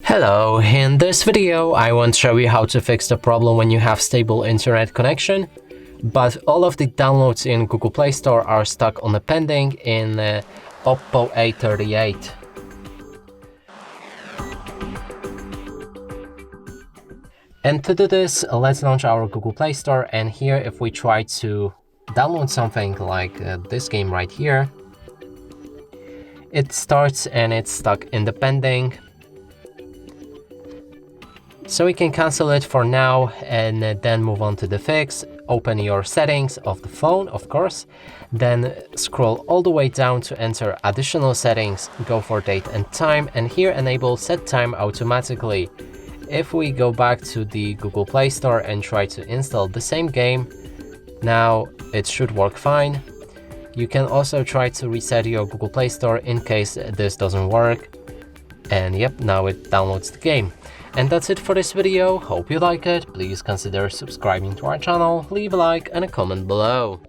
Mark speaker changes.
Speaker 1: Hello, in this video I want to show you how to fix the problem when you have stable internet connection, but all of the downloads in Google Play Store are stuck on the pending in OPPO A38. And to do this, let's launch our Google Play Store, and here if we try to download something like this game right here, it starts and it's stuck in the pending. So we can cancel it for now and then move on to the fix. Open your settings of the phone, of course, then scroll all the way down to enter additional settings, go for date and time, and here enable set time automatically. If we go back to the Google Play Store and try to install the same game, now it should work fine. You can also try to reset your Google Play Store in case this doesn't work. And yep, now it downloads the game. And that's it for this video. Hope you like it. Please consider subscribing to our channel, leave a like and a comment below.